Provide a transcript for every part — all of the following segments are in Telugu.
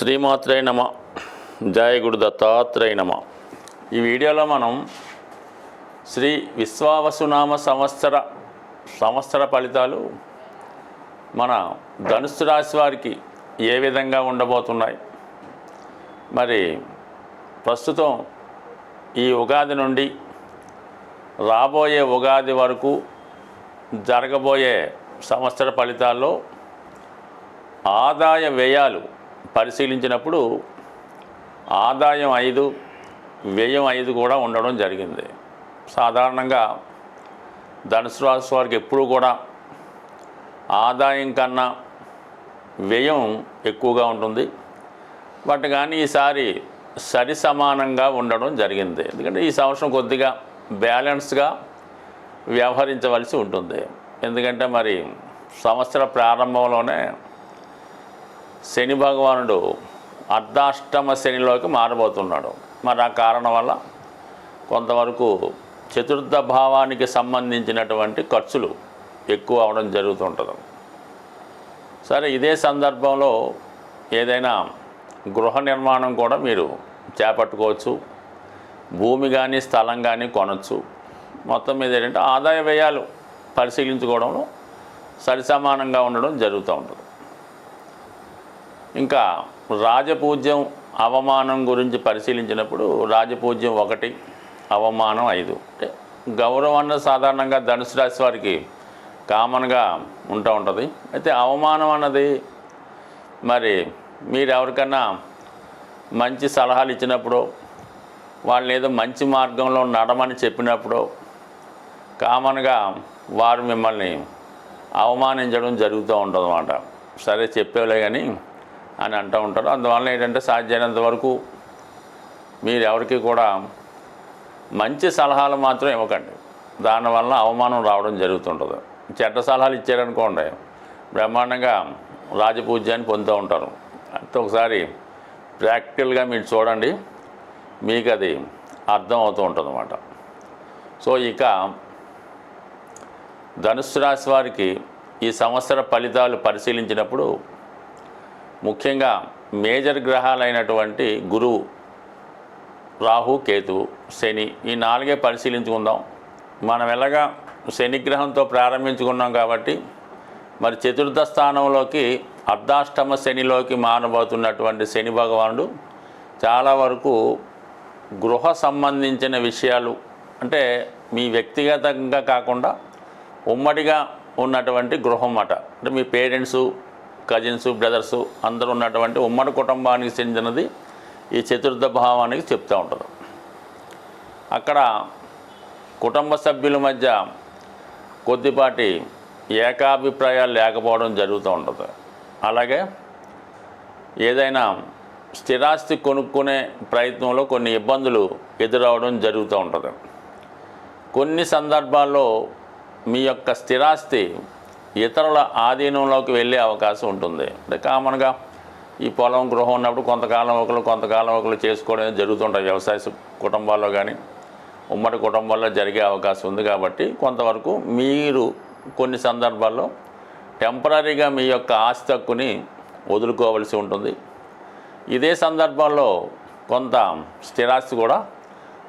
శ్రీమాత్రే నమ. జయ గురు దత్తాత్రేయ నమ. ఈ వీడియోలో మనం శ్రీ విశ్వావసునామ సంవత్సర ఫలితాలు మన ధనుస్సు రాశి వారికి ఏ విధంగా ఉండబోతున్నాయి, మరి ప్రస్తుతం ఈ ఉగాది నుండి రాబోయే ఉగాది వరకు జరగబోయే సంవత్సర ఫలితాల్లో ఆదాయ వ్యయాలు పరిశీలించినప్పుడు ఆదాయం 5, వ్యయం 5 కూడా ఉండడం జరిగింది. సాధారణంగా ధనుసు రాశి వారికి ఎప్పుడు కూడా ఆదాయం కన్నా వ్యయం ఎక్కువగా ఉంటుంది. బట్ కానీ ఈసారి సరి సమానంగా ఉండడం జరిగింది. ఎందుకంటే ఈ సంవత్సరం కొద్దిగా బ్యాలెన్స్గా వ్యవహరించవలసి ఉంటుంది. ఎందుకంటే మరి సంవత్సర ప్రారంభంలోనే శని భగవానుడు అర్ధాష్టమ శనిలోకి మారబోతున్నాడు. మరి ఆ కారణం వల్ల కొంతవరకు చతుర్థ భావానికి సంబంధించినటువంటి ఖర్చులు ఎక్కువ అవడం జరుగుతుంటుంది. సరే, ఇదే సందర్భంలో ఏదైనా గృహ నిర్మాణం కూడా మీరు చేపట్టుకోవచ్చు, భూమి కానీ స్థలం కానీ కొనవచ్చు. మొత్తం మీద ఏంటంటే ఆదాయ వ్యయాలు పరిశీలించుకోవడంలో సరిసమానంగా ఉండడం జరుగుతూ ఉంటుంది. ఇంకా రాజపూజ్యం అవమానం గురించి పరిశీలించినప్పుడు రాజపూజ్యం 1, అవమానం 5. అంటే గౌరవం అన్నది సాధారణంగా ధనుసు రాశి వారికి కామన్గా ఉంటూ ఉంటుంది. అయితే అవమానం అన్నది మరి మీరు ఎవరికన్నా మంచి సలహాలు ఇచ్చినప్పుడు, వాళ్ళని ఏదో మంచి మార్గంలో నడమని చెప్పినప్పుడు కామన్గా వారు మిమ్మల్ని అవమానించడం జరుగుతూ ఉంటుంది అన్నమాట. సరే చెప్పేలే కానీ అని అంటూ ఉంటారు. అందువల్ల ఏంటంటే సాధ్యమైనంత వరకు మీరు ఎవరికి కూడా మంచి సలహాలు మాత్రం ఇవ్వకండి. దానివల్ల అవమానం రావడం జరుగుతుంటుంది. చెడ్డ సలహాలు ఇచ్చారనుకోండి, బ్రహ్మాండంగా రాజపూజ్యాన్ని పొందుతూ ఉంటారు. అంటే ఒకసారి ప్రాక్టికల్గా మీరు చూడండి, మీకు అది అర్థం అవుతూ ఉంటుంది అన్నమాట. సో ఇక ధనుస్సు రాశి వారికి ఈ సంవత్సర ఫలితాలు పరిశీలించినప్పుడు ముఖ్యంగా మేజర్ గ్రహాలైనటువంటి గురువు, రాహు, కేతువు, శని, ఈ 4 పరిశీలించుకుందాం. మనం ఎలాగా శనిగ్రహంతో ప్రారంభించుకున్నాం కాబట్టి మరి చతుర్థ స్థానంలోకి అర్ధాష్టమ శనిలోకి మారబోతున్నటువంటి శని భగవానుడు చాలా వరకు గృహ సంబంధించిన విషయాలు, అంటే మీ వ్యక్తిగతంగా కాకుండా ఉమ్మడిగా ఉన్నటువంటి గృహం అట, అంటే మీ పేరెంట్సు, కజిన్స్, బ్రదర్సు అందరూ ఉన్నటువంటి ఉమ్మడి కుటుంబానికి చెందినది ఈ చతుర్థ భావానికి చెప్తూ ఉంటుంది. అక్కడ కుటుంబ సభ్యుల మధ్య కొద్దిపాటి ఏకాభిప్రాయాలు లేకపోవడం జరుగుతూ ఉంటుంది. అలాగే ఏదైనా స్థిరాస్తి కొనుక్కునే ప్రయత్నంలో కొన్ని ఇబ్బందులు ఎదురవడం జరుగుతూ ఉంటుంది. కొన్ని సందర్భాల్లో మీ యొక్క స్థిరాస్తి ఇతరుల ఆధీనంలోకి వెళ్ళే అవకాశం ఉంటుంది. అంటే కామన్గా ఈ పొలం, గృహం ఉన్నప్పుడు కొంతకాలం ఒకరు చేసుకోవడం జరుగుతుంటాయి. వ్యవసాయ కుటుంబాల్లో కానీ ఉమ్మడి కుటుంబాల్లో జరిగే అవకాశం ఉంది. కాబట్టి కొంతవరకు మీరు కొన్ని సందర్భాల్లో టెంపరీగా మీ యొక్క ఆస్తి హక్కుని వదులుకోవలసి ఉంటుంది. ఇదే సందర్భంలో కొంత స్థిరాస్తి కూడా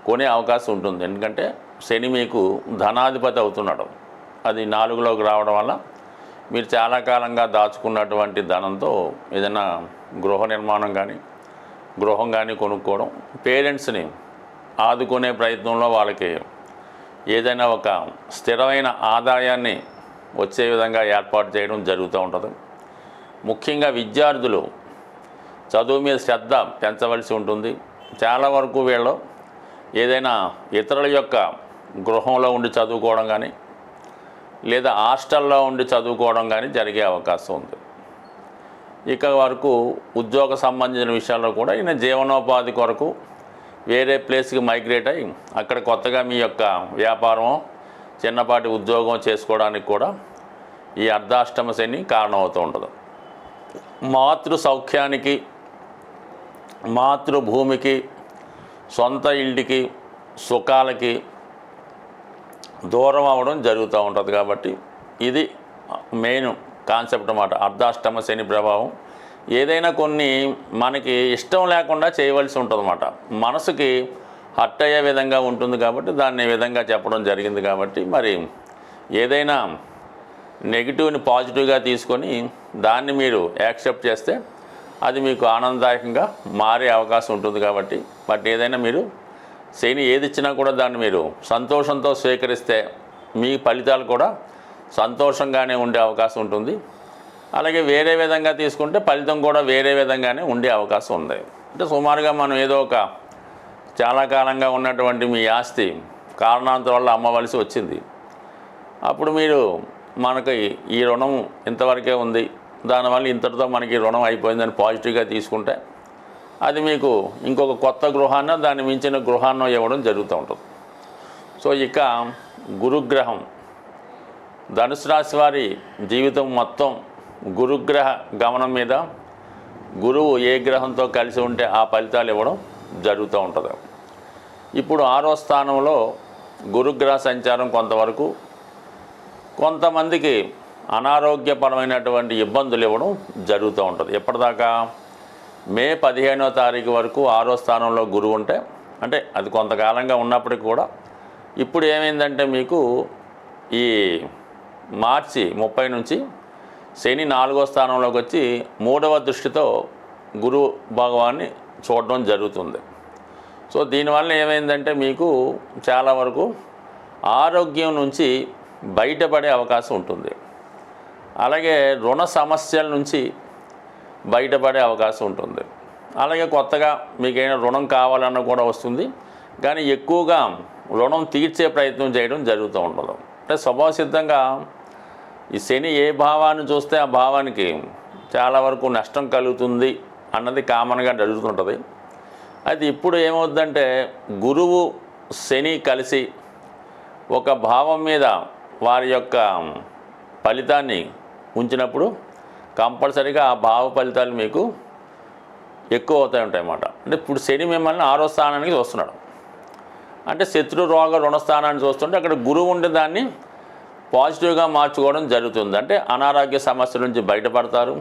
కొనే అవకాశం ఉంటుంది. ఎందుకంటే శని మీకు ధనాధిపతి అవుతున్నాడు. అది 4లోకి రావడం వల్ల మీరు చాలా కాలంగా దాచుకున్నటువంటి ధనంతో ఏదైనా గృహ నిర్మాణం కానీ గృహం కానీ కొనుక్కోవడం, పేరెంట్స్ని ఆదుకునే ప్రయత్నంలో వాళ్ళకి ఏదైనా ఒక స్థిరమైన ఆదాయాన్ని వచ్చే విధంగా ఏర్పాటు చేయడం జరుగుతూ ఉంటుంది. ముఖ్యంగా విద్యార్థులు చదువు మీద శ్రద్ధ పెంచవలసి ఉంటుంది. చాలా వరకు వీళ్ళు ఏదైనా ఇతరుల యొక్క గృహంలో ఉండి చదువుకోవడం కానీ లేదా హాస్టల్లో ఉండి చదువుకోవడం కానీ జరిగే అవకాశం ఉంది. ఇక వరకు ఉద్యోగ సంబంధించిన విషయాల్లో కూడా ఈయన జీవనోపాధి కొరకు వేరే ప్లేస్కి మైగ్రేట్ అయ్యి అక్కడ కొత్తగా మీ యొక్క వ్యాపారం, చిన్నపాటి ఉద్యోగం చేసుకోవడానికి కూడా ఈ అర్ధాష్టమ శని కారణమవుతూ ఉంటుంది. మాతృ సౌఖ్యానికి, మాతృభూమికి, సొంత ఇంటికి, సుఖాలకి దూరం అవ్వడం జరుగుతూ ఉంటుంది. కాబట్టి ఇది మెయిన్ కాన్సెప్ట్ అన్నమాట. అర్ధాష్టమ శని ప్రభావం ఏదైనా కొన్ని మనకి ఇష్టం లేకుండా చేయవలసి ఉంటుందన్నమాట. మనసుకి హర్ట్ అయ్యే విధంగా ఉంటుంది కాబట్టి దాన్ని ఈ విధంగా చెప్పడం జరిగింది. కాబట్టి మరి ఏదైనా నెగిటివ్ని పాజిటివ్గా తీసుకొని దాన్ని మీరు యాక్సెప్ట్ చేస్తే అది మీకు ఆనందదాయకంగా మారే అవకాశం ఉంటుంది. కాబట్టి బట్ ఏదైనా మీరు శని ఏది ఇచ్చినా కూడా దాన్ని మీరు సంతోషంతో స్వీకరిస్తే మీ ఫలితాలు కూడా సంతోషంగానే ఉండే అవకాశం ఉంటుంది. అలాగే వేరే విధంగా తీసుకుంటే ఫలితం కూడా వేరే విధంగానే ఉండే అవకాశం ఉంది. అంటే సుమారుగా మనం ఏదో ఒక చాలా కాలంగా ఉన్నటువంటి మీ ఆస్తి కారణాంతరం వల్ల అమ్మవలసి వచ్చింది. అప్పుడు మీరు మనకి ఈ రుణం ఇంతవరకే ఉంది, దానివల్ల ఇంతటితో మనకి రుణం అయిపోయిందని పాజిటివ్గా తీసుకుంటే అది మీకు ఇంకొక కొత్త గృహాన్నో దాన్ని మించిన గృహాన్నో ఇవ్వడం జరుగుతూ ఉంటుంది. సో ఇక గురుగ్రహం ధనుసు రాశి వారి జీవితం మొత్తం గురుగ్రహ గమనం మీద, గురువు ఏ గ్రహంతో కలిసి ఉంటే ఆ ఫలితాలు ఇవ్వడం జరుగుతూ ఉంటుంది. ఇప్పుడు 6వ స్థానంలో గురుగ్రహ సంచారం కొంతవరకు కొంతమందికి అనారోగ్యపరమైనటువంటి ఇబ్బందులు ఇవ్వడం జరుగుతూ ఉంటుంది. ఎప్పటిదాకా మే 15వ తారీఖు వరకు 6వ స్థానంలో గురువు ఉంటే, అంటే అది కొంతకాలంగా ఉన్నప్పటికీ కూడా ఇప్పుడు ఏమైందంటే మీకు ఈ మార్చి 30 నుంచి శని 4వ స్థానంలోకి వచ్చి 3వ దృష్టితో గురు భగవాన్ని చూడడం జరుగుతుంది. సో దీనివల్ల ఏమైందంటే మీకు చాలా వరకు ఆరోగ్యం నుంచి బయటపడే అవకాశం ఉంటుంది. అలాగే రుణ సమస్యల నుంచి బయటపడే అవకాశం ఉంటుంది. అలాగే కొత్తగా మీకైనా రుణం కావాలన్న కూడా వస్తుంది, కానీ ఎక్కువగా రుణం తీర్చే ప్రయత్నం చేయడం జరుగుతూ ఉండదు. అంటే స్వభావసిద్ధంగా ఈ శని ఏ భావాన్ని చూస్తే ఆ భావానికి చాలా వరకు నష్టం కలుగుతుంది అన్నది కామన్గా జరుగుతుంటుంది. అది ఇప్పుడు ఏమవుతుందంటే గురువు శని కలిసి ఒక భావం మీద వారి యొక్క ఫలితాన్ని ఉంచినప్పుడు కంపల్సరీగా ఆ భావ ఫలితాలు మీకు ఎక్కువ అవుతాయి ఉంటాయన్నమాట. అంటే ఇప్పుడు శని మిమ్మల్ని 6వ స్థానానికి చూస్తున్నాడు, అంటే శత్రు రోగ రుణస్థానాన్ని చూస్తుంటే అక్కడ గురువు ఉండే దాన్ని పాజిటివ్గా మార్చుకోవడం జరుగుతుంది. అంటే అనారోగ్య సమస్యల నుంచి బయటపడతారు,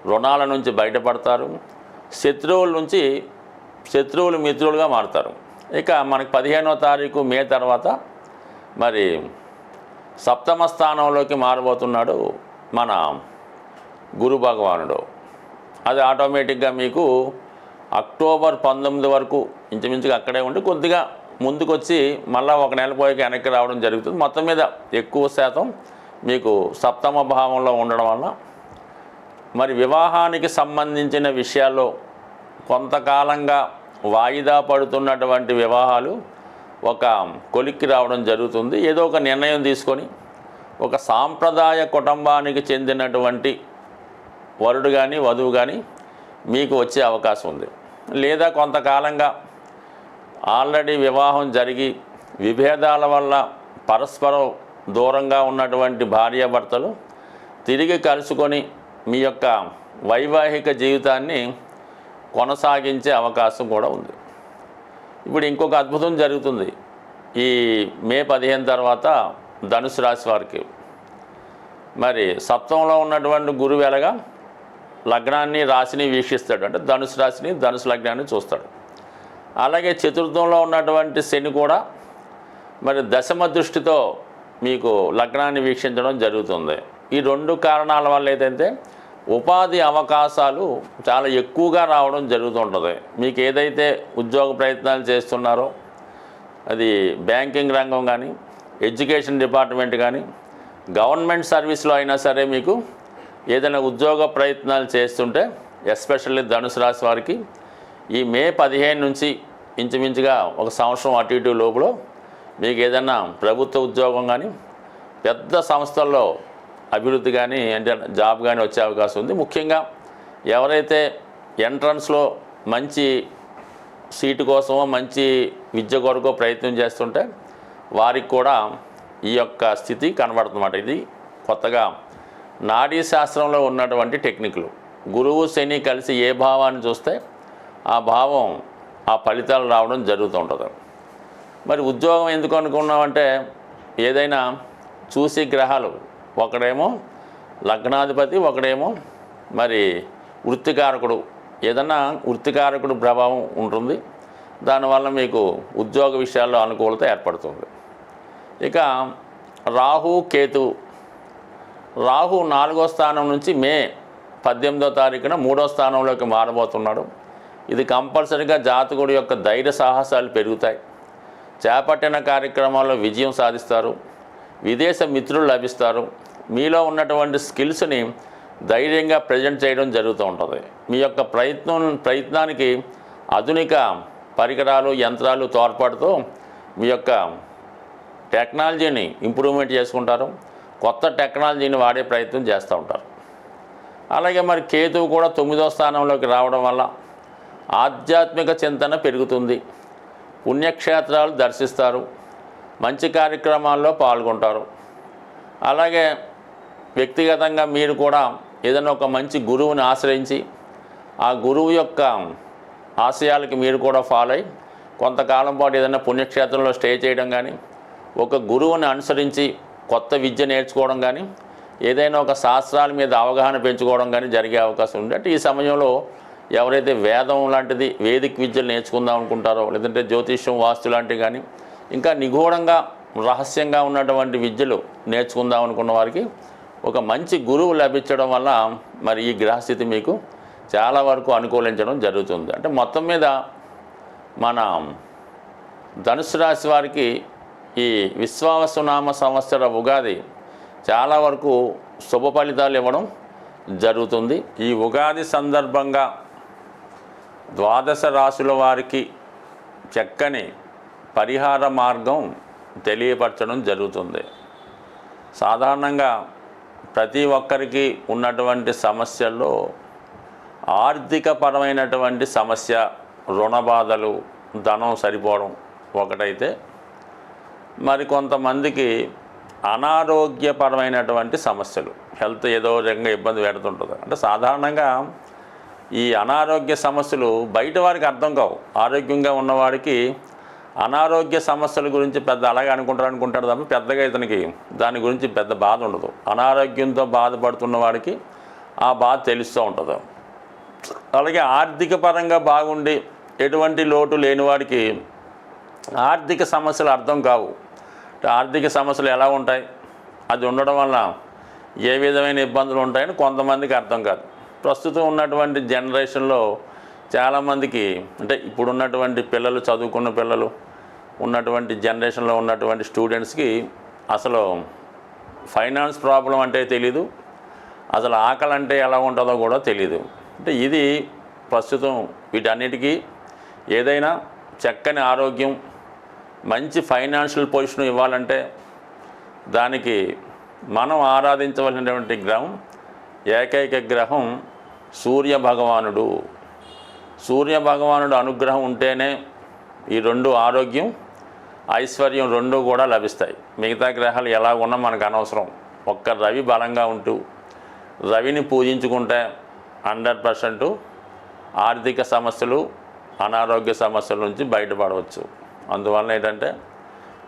రుణాల నుంచి బయటపడతారు, శత్రువులు మిత్రులుగా మారుతారు. ఇక మనకి 15వ తారీఖు మే తర్వాత మరి 7వ స్థానంలోకి మారబోతున్నాడు మన గురు భగవానుడు. అది ఆటోమేటిక్గా మీకు అక్టోబర్ 19 వరకు ఇంచుమించుగా అక్కడే ఉండి కొద్దిగా ముందుకొచ్చి మళ్ళీ ఒక నెల పోయాక వెనక్కి రావడం జరుగుతుంది. మొత్తం మీద ఎక్కువ శాతం మీకు 7వ భావంలో ఉండడం వల్ల మరి వివాహానికి సంబంధించిన విషయాల్లో కొంతకాలంగా వాయిదా పడుతున్నటువంటి వివాహాలు ఒక కొలిక్కి రావడం జరుగుతుంది. ఏదో ఒక నిర్ణయం తీసుకొని ఒక సాంప్రదాయ కుటుంబానికి చెందినటువంటి వరుడు కానీ వధువు కానీ మీకు వచ్చే అవకాశం ఉంది. లేదా కొంతకాలంగా ఆల్రెడీ వివాహం జరిగి విభేదాల వల్ల పరస్పరం దూరంగా ఉన్నటువంటి భార్యాభర్తలు తిరిగి కలుసుకొని మీ యొక్క వైవాహిక జీవితాన్ని కొనసాగించే అవకాశం కూడా ఉంది. ఇప్పుడు ఇంకొక అద్భుతం జరుగుతుంది. ఈ మే 15 తర్వాత ధనుసు రాశి వారికి మరి 7వ ఉన్నటువంటి గురువు ఎలాగా లగ్నాన్ని రాశిని వీక్షిస్తాడు, అంటే ధనుసు రాశిని ధనుసు లగ్నాన్ని చూస్తాడు. అలాగే 4థంలో ఉన్నటువంటి శని కూడా మరి 10వ దృష్టితో మీకు లగ్నాన్ని వీక్షించడం జరుగుతుంది. ఈ 2 కారణాల వల్ల ఏదైతే ఉపాధి అవకాశాలు చాలా ఎక్కువగా రావడం జరుగుతుంటుంది. మీకు ఏదైతే ఉద్యోగ ప్రయత్నాలు చేస్తున్నారో అది బ్యాంకింగ్ రంగం కానీ, ఎడ్యుకేషన్ డిపార్ట్మెంట్ కానీ, గవర్నమెంట్ సర్వీస్లో అయినా సరే మీకు ఏదైనా ఉద్యోగ ప్రయత్నాలు చేస్తుంటే ఎస్పెషల్లీ ధనుసు రాశి వారికి ఈ మే 15 నుంచి ఇంచుమించుగా ఒక సంవత్సరం అటు ఇటు లోపల మీకు ఏదైనా ప్రభుత్వ ఉద్యోగం కానీ పెద్ద సంస్థల్లో అభివృద్ధి కానీ అంటే జాబ్ కానీ వచ్చే అవకాశం ఉంది. ముఖ్యంగా ఎవరైతే ఎంట్రన్స్లో మంచి సీటు కోసమో మంచి విద్య కొరకో ప్రయత్నం చేస్తుంటే వారికి కూడా ఈ యొక్క స్థితి కనబడుతుందన్నమాట. ఇది కొత్తగా నాడీ శాస్త్రంలో ఉన్నటువంటి టెక్నిక్లు. గురువు శని కలిసి ఏ భావాన్ని చూస్తే ఆ భావం ఆ ఫలితాలు రావడం జరుగుతూ ఉంటుంది. మరి ఉద్యోగం ఎందుకు అనుకున్నామంటే ఏదైనా చూసి గ్రహాలు ఒకడేమో లగ్నాధిపతి, ఒకడేమో మరి వృత్తికారకుడు, ఏదన్నా వృత్తికారకుడు ప్రభావం ఉంటుంది. దానివల్ల మీకు ఉద్యోగ విషయాల్లో అనుకూలత ఏర్పడుతుంది. ఇక రాహు కేతు, రాహు 4వ స్థానం నుంచి మే 18వ తారీఖున 3వ స్థానంలోకి మారబోతున్నాడు. ఇది కంపల్సరిగా జాతకుడి యొక్క ధైర్య సాహసాలు పెరుగుతాయి. చేపట్టిన కార్యక్రమాల్లో విజయం సాధిస్తారు. విదేశ మిత్రులు లభిస్తారు. మీలో ఉన్నటువంటి స్కిల్స్ని ధైర్యంగా ప్రజెంట్ చేయడం జరుగుతూ ఉంటుంది. మీ యొక్క ప్రయత్నానికి ఆధునిక పరికరాలు, యంత్రాలు తోడ్పాటుతో మీ యొక్క టెక్నాలజీని ఇంప్రూవ్మెంట్ చేసుకుంటారు. కొత్త టెక్నాలజీని వాడే ప్రయత్నం చేస్తూ ఉంటారు. అలాగే మరి కేతువు కూడా 9వ స్థానంలోకి రావడం వల్ల ఆధ్యాత్మిక చింతన పెరుగుతుంది. పుణ్యక్షేత్రాలు దర్శిస్తారు. మంచి కార్యక్రమాల్లో పాల్గొంటారు. అలాగే వ్యక్తిగతంగా మీరు కూడా ఏదైనా ఒక మంచి గురువుని ఆశ్రయించి ఆ గురువు యొక్క ఆశయాలకి మీరు కూడా ఫాలో అయ్యి కొంతకాలం పాటు ఏదైనా పుణ్యక్షేత్రంలో స్టే చేయడం కానీ, ఒక గురువుని అనుసరించి కొత్త విద్య నేర్చుకోవడం కానీ, ఏదైనా ఒక శాస్త్రాల మీద అవగాహన పెంచుకోవడం కానీ జరిగే అవకాశం ఉంది. అంటే ఈ సమయంలో ఎవరైతే వేదం లాంటిది, వేదిక విద్యలు నేర్చుకుందాం అనుకుంటారో, లేదంటే జ్యోతిష్యం, వాస్తు లాంటివి కానీ ఇంకా నిగూఢంగా రహస్యంగా ఉన్నటువంటి విద్యలు నేర్చుకుందాం అనుకున్న వారికి ఒక మంచి గురువు లభించడం వల్ల మరి ఈ గ్రహస్థితి మీకు చాలా వరకు అనుకూలించడం జరుగుతుంది. అంటే మొత్తం మీద మన ధనుసు రాశి వారికి ఈ విశ్వావసునామ సంవత్సర ఉగాది చాలా వరకు శుభ ఫలితాలు ఇవ్వడం జరుగుతుంది. ఈ ఉగాది సందర్భంగా ద్వాదశ రాశుల వారికి చక్కని పరిహార మార్గం తెలియపరచడం జరుగుతుంది. సాధారణంగా ప్రతి ఒక్కరికి ఉన్నటువంటి సమస్యల్లో ఆర్థికపరమైనటువంటి సమస్య, రుణ బాధలు, ధనం సరిపోవడం ఒకటైతే, మరి కొంతమందికి అనారోగ్యపరమైనటువంటి సమస్యలు, హెల్త్ ఏదో రకంగా ఇబ్బంది పెడుతుంటుంది. అంటే సాధారణంగా ఈ అనారోగ్య సమస్యలు బయట వారికి అర్థం కావు. ఆరోగ్యంగా ఉన్నవాడికి అనారోగ్య సమస్యల గురించి పెద్ద అలాగే అనుకుంటాడు తప్ప పెద్దగా ఇతనికి దాని గురించి పెద్ద బాధ ఉండదు. అనారోగ్యంతో బాధపడుతున్న వాడికి ఆ బాధ తెలుస్తూ ఉంటుంది. అలాగే ఆర్థిక పరంగా బాగుండి ఎటువంటి లోటు లేని వాడికి ఆర్థిక సమస్యలు అర్థం కావు. ఆర్థిక సమస్యలు ఎలా ఉంటాయి, అది ఉండడం వల్ల ఏ విధమైన ఇబ్బందులు ఉంటాయని కొంతమందికి అర్థం కాదు. ప్రస్తుతం ఉన్నటువంటి జనరేషన్లో చాలామందికి, అంటే ఇప్పుడున్నటువంటి పిల్లలు, చదువుకున్న పిల్లలు ఉన్నటువంటి జనరేషన్లో ఉన్నటువంటి స్టూడెంట్స్కి అసలు ఫైనాన్స్ ప్రాబ్లం అంటే తెలీదు, అసలు ఆకలి అంటే ఎలా ఉంటుందో కూడా తెలీదు. అంటే ఇది ప్రస్తుతం వీటన్నిటికీ ఏదైనా చక్కని ఆరోగ్యం, మంచి ఫైనాన్షియల్ పొజిషన్ ఇవ్వాలంటే దానికి మనం ఆరాధించవలసినటువంటి గ్రహం, ఏకైక గ్రహం సూర్య భగవానుడు. సూర్య భగవానుడు అనుగ్రహం ఉంటేనే ఈ రెండు, ఆరోగ్యం, ఐశ్వర్యం రెండు కూడా లభిస్తాయి. మిగతా గ్రహాలు ఎలా ఉన్నా మనకు అనవసరం. ఒక్క రవి బలంగా ఉంటూ రవిని పూజించుకుంటే 100% ఆర్థిక సమస్యలు, అనారోగ్య సమస్యల నుంచి బయటపడవచ్చు. అందువల్ల ఏంటంటే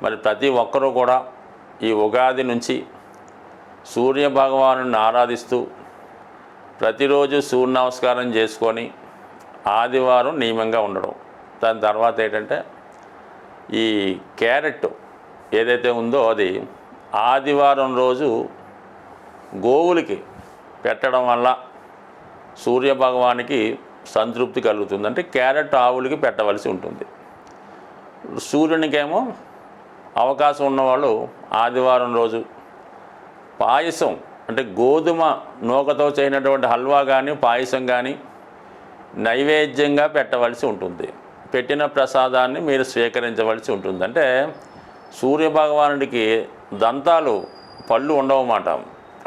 మరి ప్రతి ఒక్కరూ కూడా ఈ ఉగాది నుంచి సూర్య భగవానుని ఆరాధిస్తూ ప్రతిరోజు సూర్య నమస్కారం చేసుకొని ఆదివారం నియమంగా ఉండడం. దాని తర్వాత ఏంటంటే ఈ క్యారెట్ ఏదైతే ఉందో అది ఆదివారం రోజు గోవులకి పెట్టడం వల్ల సూర్య భగవానికి సంతృప్తి కలుగుతుంది. అంటే క్యారెట్ ఆవులకి పెట్టవలసి ఉంటుంది. సూర్యునికేమో అవకాశం ఉన్నవాళ్ళు ఆదివారం రోజు పాయసం, అంటే గోధుమ నూకతో చేయనటువంటి హల్వా కానీ పాయసం కానీ నైవేద్యంగా పెట్టవలసి ఉంటుంది. పెట్టిన ప్రసాదాన్ని మీరు స్వీకరించవలసి ఉంటుంది. అంటే సూర్యభగవానుడికి దంతాలు, పళ్ళు ఉండవన్నమాట.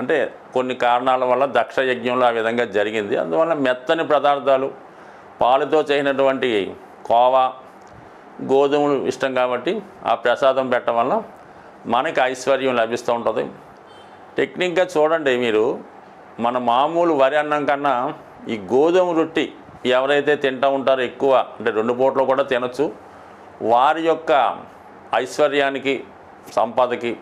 అంటే కొన్ని కారణాల వల్ల దక్ష యజ్ఞంలో ఆ విధంగా జరిగింది. అందువల్ల మెత్తని పదార్థాలు, పాలుతో చేసినటువంటి కోవా, గోధుమలు ఇష్టం కాబట్టి ఆ ప్రసాదం పెట్టడం వల్ల మనకి ఐశ్వర్యం లభిస్తూ ఉంటుంది. టెక్నిక్గా చూడండి, మీరు మన మామూలు వరి అన్నం కన్నా ఈ గోధుమ రొట్టి ఎవరైతే తింటూ ఉంటారో ఎక్కువ, అంటే 2 పూటలు కూడా తినచ్చు, వారి యొక్క ఐశ్వర్యానికి, సంపదకి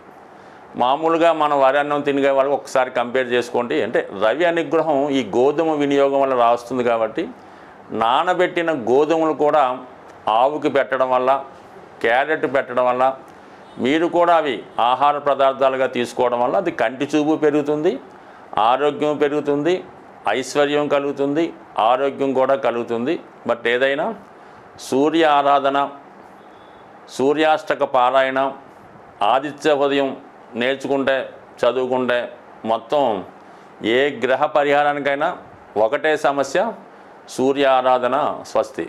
మామూలుగా మన వరి అన్నం తినే వాళ్ళు ఒకసారి కంపేర్ చేసుకోండి. అంటే రవి అనుగ్రహం ఈ గోధుమ వినియోగం వల్ల రాస్తుంది కాబట్టి నానబెట్టిన గోధుమలు కూడా ఆవుకి పెట్టడం వల్ల, క్యారెట్ పెట్టడం వల్ల, మీరు కూడా అవి ఆహార పదార్థాలుగా తీసుకోవడం వల్ల అది కంటి చూపు పెరుగుతుంది, ఆరోగ్యం పెరుగుతుంది, ఐశ్వర్యం కలుగుతుంది, ఆరోగ్యం కూడా కలుగుతుంది. బట్ ఏదైనా సూర్య ఆరాధన, సూర్యాష్టక పారాయణ, ఆదిత్య ఉదయం నేర్చుకుంటే, చదువుకుంటే మొత్తం ఏ గ్రహ పరిహారానికైనా ఒకటే సమస్య, సూర్య ఆరాధన. స్వస్తి.